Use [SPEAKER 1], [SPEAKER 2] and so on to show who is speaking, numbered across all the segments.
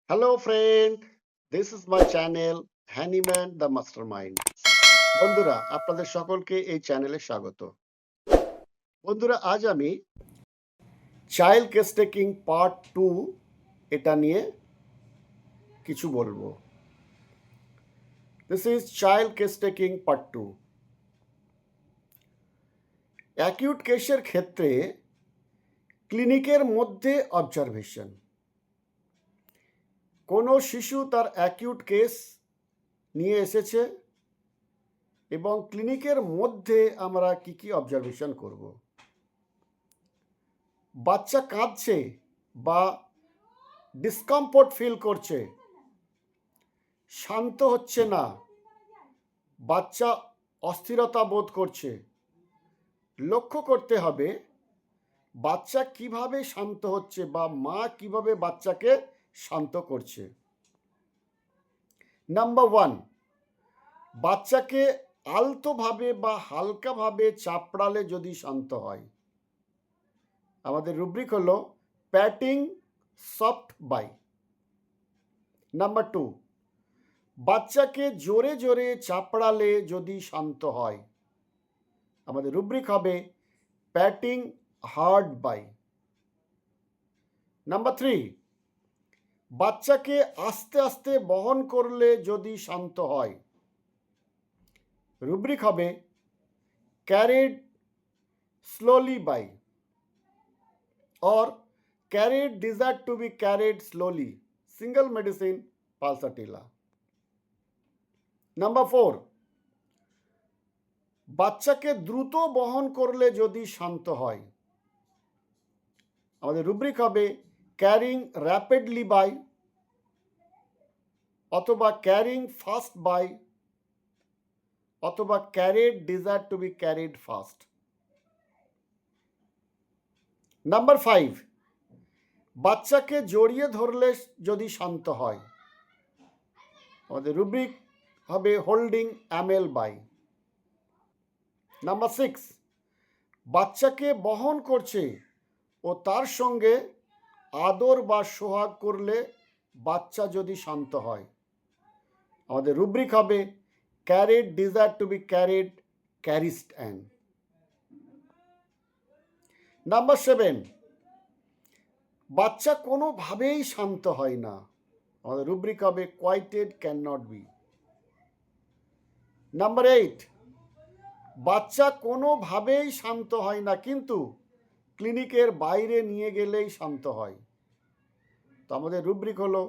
[SPEAKER 1] Hello, friend. This is my channel, Handyman the Mastermind. বন্ধুরা আপনাদের সকলকে এই চ্যানেলে স্বাগত। বন্ধুরা আজ আমি চাইল্ড কেস টেকিং পার্ট 2 এটা নিয়ে কিছু বলবো। This is child case taking part 2। Acute কেসের ক্ষেত্রে ক্লিনিকের মধ্যে অবজারভেশন। কোনো শিশু তার অ্যাকিউট কেস নিয়ে এসেছে এবং ক্লিনিকের মধ্যে আমরা কি অবজারভেশন করব। বাচ্চা কাঁদছে বা ডিসকমফোর্ট ফিল করছে, শান্ত হচ্ছে না, বাচ্চা অস্থিরতা বোধ করছে। লক্ষ্য করতে হবে বাচ্চা কিভাবে শান্ত হচ্ছে বা মা কিভাবে বাচ্চাকে শান্ত করছে। নাম্বার 1, বাচ্চাকে আলতোভাবে বা হালকাভাবে চাপড়ালে যদি শান্ত হয়। আমাদের রুব্রিক হলো প্যাটিং সফট বাই। নাম্বার 2, বাচ্চাকে জোরে জোরে চাপড়ালে যদি শান্ত হয়। আমাদের রুব্রিক হবে প্যাটিং হার্ড বাই। নাম্বার 3, বাচ্চাকে আস্তে আস্তে বহন করলে যদি শান্ত হয়। রুব্রিক হবে carried slowly by or carried desired to be carried slowly, single medicine pulsatilla. Number 4, বাচ্চাকে দ্রুত বহন করলে যদি শান্ত হয়। আমাদের রুব্রিক হবে ক্যারিং র্যাপিডলি বাই অথবা ক্যারিং ফাস্ট বাই অথবা carried desire to be carried fast. Number 5, বাচ্চাকে জড়িয়ে ধরলে যদি শান্ত হয়। আমাদের রুব্রিক হবে হোল্ডিং অ্যামেল বাই। নাম্বার 6, বাচ্চাকে বহন করছে ও তার সঙ্গে আদর বা সোহাগ করলে বাচ্চা যদি শান্ত হয়। আমাদের রুব্রিক হবে carried desire to be carried caressed an. Number 7, বাচ্চা কোনোভাবেই শান্ত হয় না। আমাদের রুব্রিক হবে quieted can not be. Number 8, বাচ্চা কোনোভাবেই শান্ত হয় না কিন্তু ক্লিনিকের বাইরে নিয়ে গেলেই শান্ত হয়। তো আমাদের রুব্রিক হলো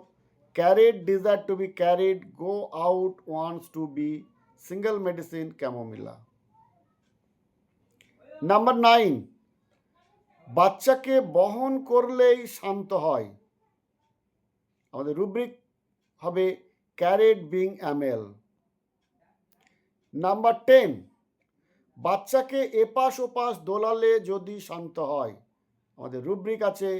[SPEAKER 1] carried desire to be carried go out wants to be single medicine chamomilla. Number 9, বাচ্চাকে বহন করলেই শান্ত হয়। আমাদের রুব্রিক হবে ক্যারিড বিং অ্যামেল। নাম্বার 10, বাচ্চাকে এপাশ ওপাশ দোলালে যদি শান্ত হয়। আমাদের রুব্রিক আছে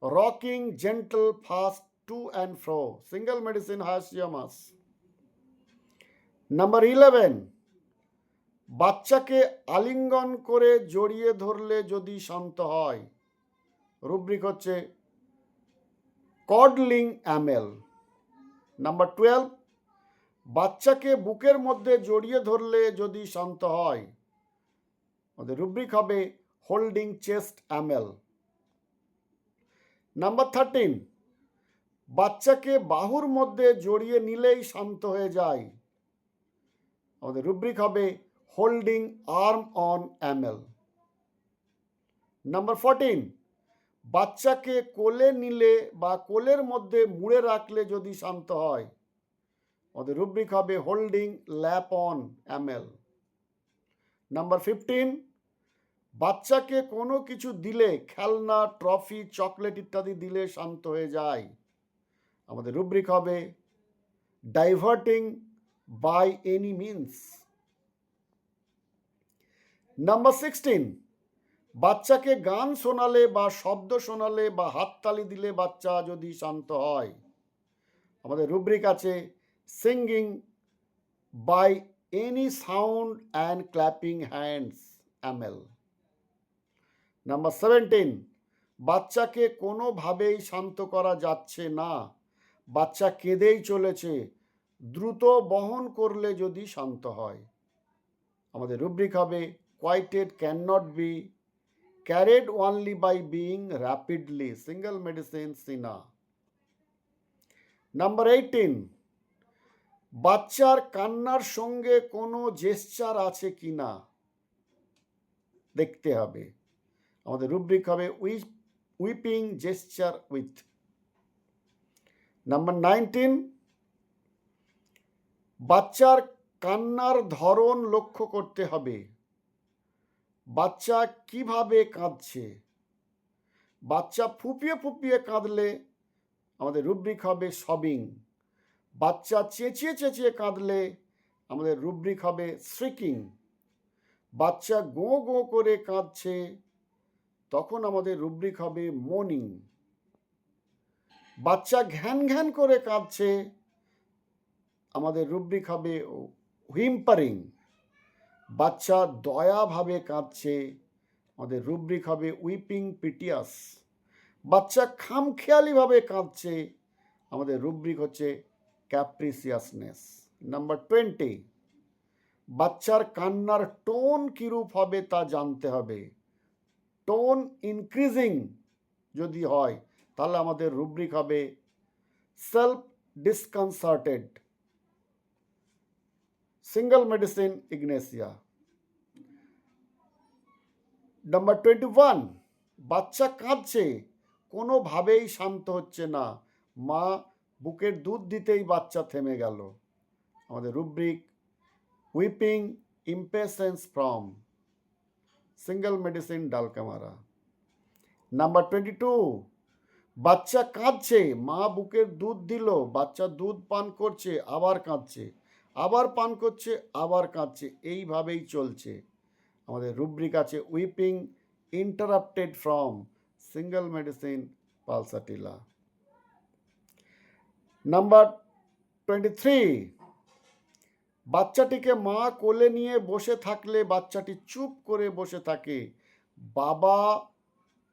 [SPEAKER 1] rocking gentle fast to and fro, single medicine hyoscyamus. Number 11, বাচ্চাকে আলিঙ্গন করে জড়িয়ে ধরলে যদি শান্ত হয়। রুব্রিক হচ্ছে কডলিং অ্যামেল। নাম্বার 12, বাচ্চাকে বুকের মধ্যে জড়িয়ে ধরলে যদি শান্ত হয়। আমাদের রুব্রিক হবে হোল্ডিং চেস্ট অ্যামেল। নাম্বার 13, বাচ্চাকে বাহুর মধ্যে জড়িয়ে নিলেই শান্ত হয়ে যায়। আমাদের রুব্রিক হবে হোল্ডিং আর্ম অন অ্যামেল। নাম্বার 14, বাচ্চাকে কোলে নিলে বা কোলের মধ্যে মুড়ে রাখলে যদি শান্ত হয়। আমাদের রুব্রিক হবে হোল্ডিং ল্যাপ অন অ্যামেল। নাম্বার 15, বাচ্চাকে কোনো কিছু দিলে, খেলনা, ট্রফি, চকলেট ইত্যাদি দিলে শান্ত হয়ে যায়। আমাদের রুব্রিক হবে diverting by any means. Number 16, বাচ্চাকে গান শোনালে বা শব্দ শোনালে বা হাততালি দিলে বাচ্চা যদি শান্ত হয়। আমাদের রুব্রিক আছে singing by any sound and clapping hands amel. Number 17, বাচ্চাকে কোনোভাবেই শান্ত করা যাচ্ছে না, বাচ্চা কেঁদেই চলেছে, দ্রুত বহন করলে যদি শান্ত হয়। আমাদের রুব্রিক হবে quieted cannot be carried only by being rapidly. Single medicine SINA. Number 18. বাচ্চার কান্নার সঙ্গে কোনো জেস্চার আছে কিনা দেখতে হবে। আমাদের রুব্রিক হবে উইপিং জেস্চার উইথ। নাম্বার 19, বাচ্চার কান্নার ধরন লক্ষ্য করতে হবে। বাচ্চা কিভাবে কাঁদছে, বাচ্চা ফুপিয়ে ফুপিয়ে কাঁদলে আমাদের রুব্রিক হবে সবিং। বাচ্চা চেঁচিয়ে চেঁচিয়ে কাঁদলে আমাদের রুব্রিক হবে শ্রিকিং। বাচ্চা গো গো করে কাঁদছে তখন আমাদের রুব্রিক হবে মোনিং। বাচ্চা ঘ্যান ঘ্যান করে কাঁদছে আমাদের রুব্রিক হবে হুইম্পারিং। বাচ্চা দয়াভাবে কাঁদছে আমাদের রুব্রিক হবে উইপিং পিটিয়াস। বাচ্চা খামখেয়ালিভাবে কাঁদছে আমাদের রুব্রিক হচ্ছে ক্যাপ্রিসিয়াসনেস। নাম্বার 20, বাচ্চার কান্নার টোন কিরূপ হবে তা জানতে হবে। টোন ইনক্রিজিং যদি হয় তাহলে আমাদের রুব্রিক হবে self disconcerted. Single medicine ignatia. Number 21, বাচ্চা কাঁদছে, কোনোভাবেই শান্ত হচ্ছে না, মা বুকের দুধ দিতেই বাচ্চা থেমে গেল। আমাদের rubric weeping impatience from. Single medicine dulcamara. Number 22, বাচ্চা কাঁদছে, মা বুকের দুধ দিল, বাচ্চা দুধ পান করছে আবার কাঁদছে, আবার পান করছে আবার কাঁদছে, এইভাবেই চলছে। আমাদের রুব্রিক আছে weeping interrupted from. Single medicine pulsatilla. Number 23, বাচ্চাটিকে মা কোলে নিয়ে বসে থাকলে বাচ্চাটি চুপ করে বসে থাকে, বাবা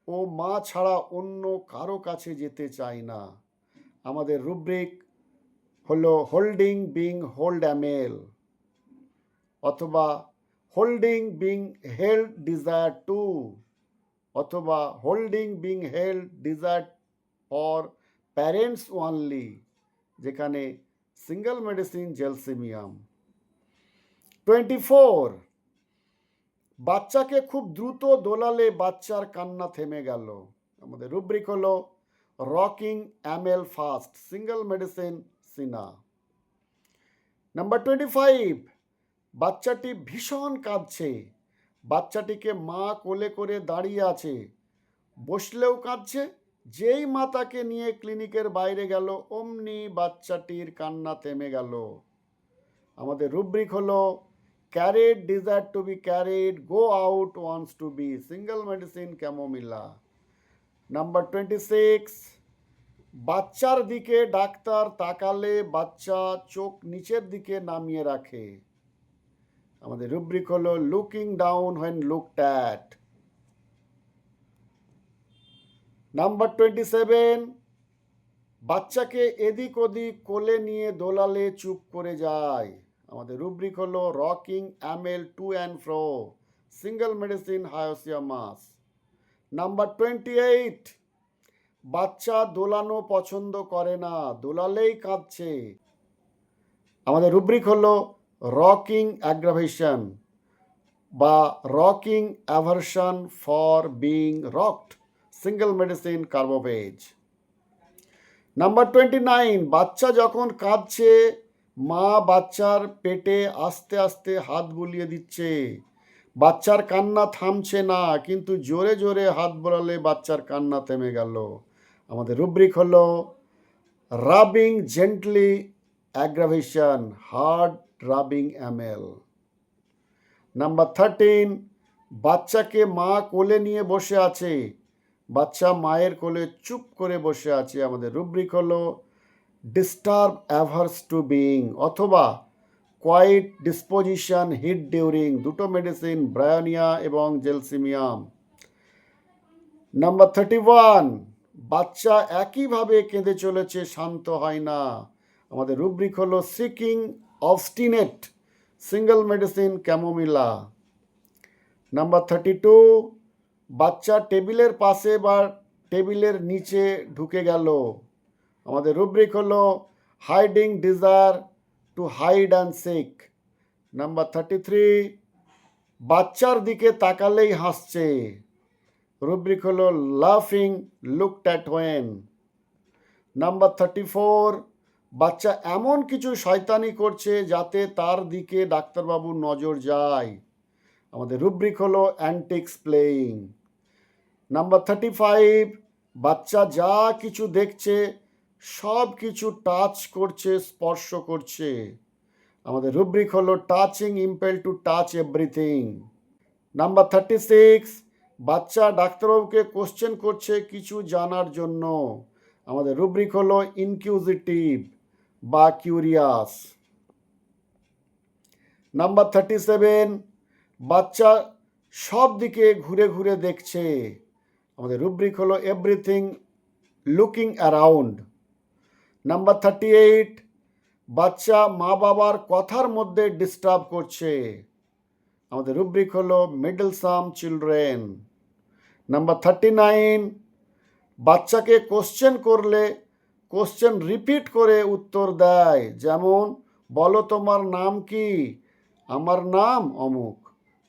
[SPEAKER 1] ও মা ছাড়া অন্য কারো কাছে যেতে চায় না। আমাদের রুব্রিক হলো হোল্ডিং বিং হোল্ড অ্যামেল, অথবা holding being held desire to, অথবা holding being held desire for parents only, যেখানে সিঙ্গল মেডিসিন জেলসিমিয়াম। 24, বাচ্চাকে খুব দ্রুত দোলালে বাচ্চার কান্না থেমে গেল। আমাদের রুব্রিক হলো রকিং অ্যামেল ফাস্ট। সিঙ্গল মেডিসিন সিনা। নাম্বার 25, বাচ্চাটি ভীষণ কাঁদছে, বাচ্চাটিকে মা কোলে করে দাঁড়িয়ে আছে, বসলেও কাঁদছে, যেই মা তাকে নিয়ে ক্লিনিকের বাইরে গেল অমনি বাচ্চাটির কান্না থেমে গেল। আমাদের রুব্রিক হলো carried, desire to be carried, go out, wants to be. Single medicine chamomilla. Number 26, বাচ্চার দিকে ডাক্তার তাকালে বাচ্চা চোখ নিচের দিকে নামিয়ে রাখে। আমাদের রুব্রিক হলো looking down when looked at. Number 27, বাচ্চাকে এদিক ওদিক কোলে নিয়ে দোলালে চুপ করে যায়। আমাদের রুব্রিক হলো rocking amel to and fro. Single medicine hyoscyamus. Number 28, বাচ্চা দোলানো পছন্দ করে না, দোলালেই কাঁদছে। আমাদের রুব্রিক হলো রকিং অ্যাগ্রাভেশন বা rocking aversion for being rocked. Single medicine Carbo veg. Number 29, বাচ্চা যখন কাঁদছে মা বাচ্চার পেটে আস্তে আস্তে হাত বুলিয়ে দিচ্ছে, বাচ্চার কান্না থামছে না, কিন্তু জোরে জোরে হাত বোলালে বাচ্চার কান্না থেমে গেল। আমাদের রুব্রিক হলো rubbing gently aggravation, hard rubbing amel. Number 13, বাচ্চাকে মা কোলে নিয়ে বসে আছে, বাচ্চা মায়ের কোলে চুপ করে বসে আছে। আমাদের রুব্রিক হলো ডিস্টার্ব অ্যাভার্স টু বিং অথবা কোয়াইট ডিসপোজিশন হিট ডিউরিং। দুটো মেডিসিন ব্রায়োনিয়া এবং জেলসিমিয়াম। নাম্বার 31, বাচ্চা একইভাবে কেঁদে চলেছে, শান্ত হয় না। আমাদের রুব্রিক হলো seeking obstinate, single medicine chamomilla. Number 32, বাচ্চা টেবিলের পাশে বা টেবিলের নিচে ঢুকে গেল। আমাদের রুব্রিক হলো hiding desire, to hide and seek. Number 33, বাচ্চার দিকে তাকালেই হাসছে। রুব্রিক হলো লাফিং লুকড অ্যাট হোয়েন। নাম্বার 34, বাচ্চা এমন কিছু শয়তানি করছে যাতে তার দিকে ডাক্তারবাবুর নজর যায়। আমাদের রুব্রিক হলো অ্যান্টিক্স প্লেয়িং। নাম্বার 35, বাচ্চা যা কিছু দেখছে সব কিছু টাচ করছে, স্পর্শ করছে। আমাদের রুব্রিক হলো touching impel to touch everything. Number 36, বাচ্চা ডাক্তারবাবুকে কোশ্চেন করছে কিছু জানার জন্য। আমাদের রুব্রিক হলো ইনকিউজিটিভ বা কিউরিয়াস। নাম্বার 37, বাচ্চা সব দিকে ঘুরে ঘুরে দেখছে। আমাদের রুব্রিক হলো এভরিথিং লুকিং অ্যারাউন্ড। নাম্বার 38, বাচ্চা মা বাবার কথার মধ্যে ডিস্টার্ব করছে। আমাদের রুব্রিক হলো মিডলসাম চিলড্রেন। নাম্বার 39, বাচ্চাকে কোশ্চেন করলে কোশ্চেন রিপিট করে উত্তর দেয়, যেমন বলো তোমার নাম কি, আমার নাম অমুক।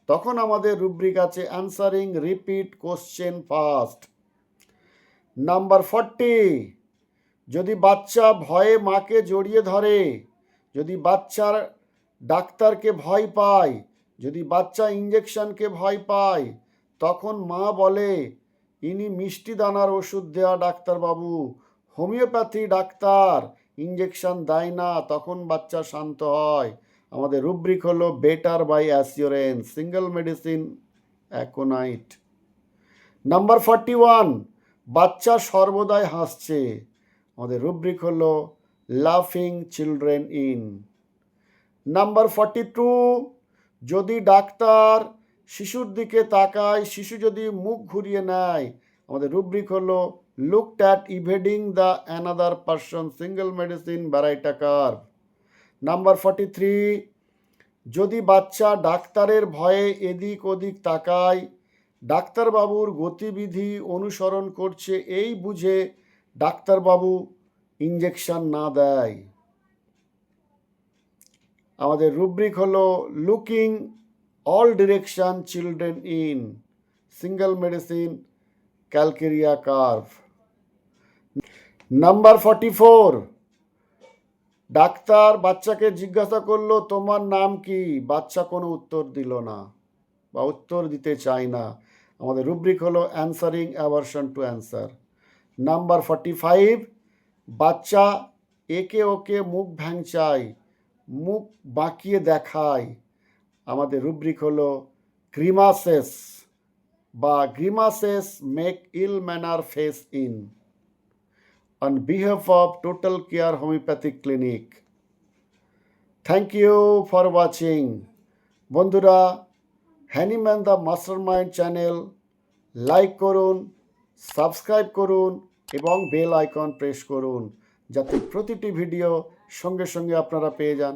[SPEAKER 1] তখন আমাদের রুব্রিক আছে answering repeat question fast. Number 40, যদি বাচ্চা ভয়ে মাকে জড়িয়ে ধরে, যদি বাচ্চার ডাক্তারকে ভয় পায়, যদি বাচ্চা ইঞ্জেকশনকে ভয় পায়, তখন মা বলে ইনি মিষ্টি দানার ওষুধ দেওয়া ডাক্তারবাবু, হোমিওপ্যাথি ডাক্তার, ইঞ্জেকশন দেয় না, তখন বাচ্চা শান্ত হয়। আমাদের রুব্রিক হলো better by assurance, single medicine aconite. Number 41, বাচ্চা সর্বদাই হাসছে। আমাদের রুব্রিক হলো লাফিং চিলড্রেন ইন। নাম্বার 42, যদি ডাক্তার শিশুর দিকে তাকায়, শিশু যদি মুখ ঘুরিয়ে নেয়, আমাদের রুব্রিক হলো looked at evading the another person, single medicine baryta carb. Number 43, যদি বাচ্চা ডাক্তারের ভয়ে এদিক ওদিক তাকায়, ডাক্তারবাবুর গতিবিধি অনুসরণ করছে এই বুঝে ডাক্তারবাবু ইঞ্জেকশন না দেয়। আমাদের রুব্রিক হলো looking all direction children in, single medicine calcarea curve. Number 44, doctor বাচ্চাকে জিজ্ঞাসা করলো তোমার নাম কি, বাচ্চা কোনো উত্তর দিল না বা উত্তর দিতে চায় না। আমাদের রুব্রিক হলো answering aversion to answer. Number 45, বাচ্চা একে ওকে মুখ ভ্যাংচায়, মুখ বাঁকিয়ে দেখায়। আমাদের রুব্রিক হলো গ্রিমাসেস বা grimaces make ill manner face in, on behalf of total care homoeopathic clinic. Thank you for watching. বন্ধুরা, Hahnemann the mastermind channel like করুন, সাবস্ক্রাইব করুন এবং বেল আইকন প্রেস করুন, যাতে প্রতিটি ভিডিও সঙ্গে সঙ্গে আপনারা পেয়ে যান।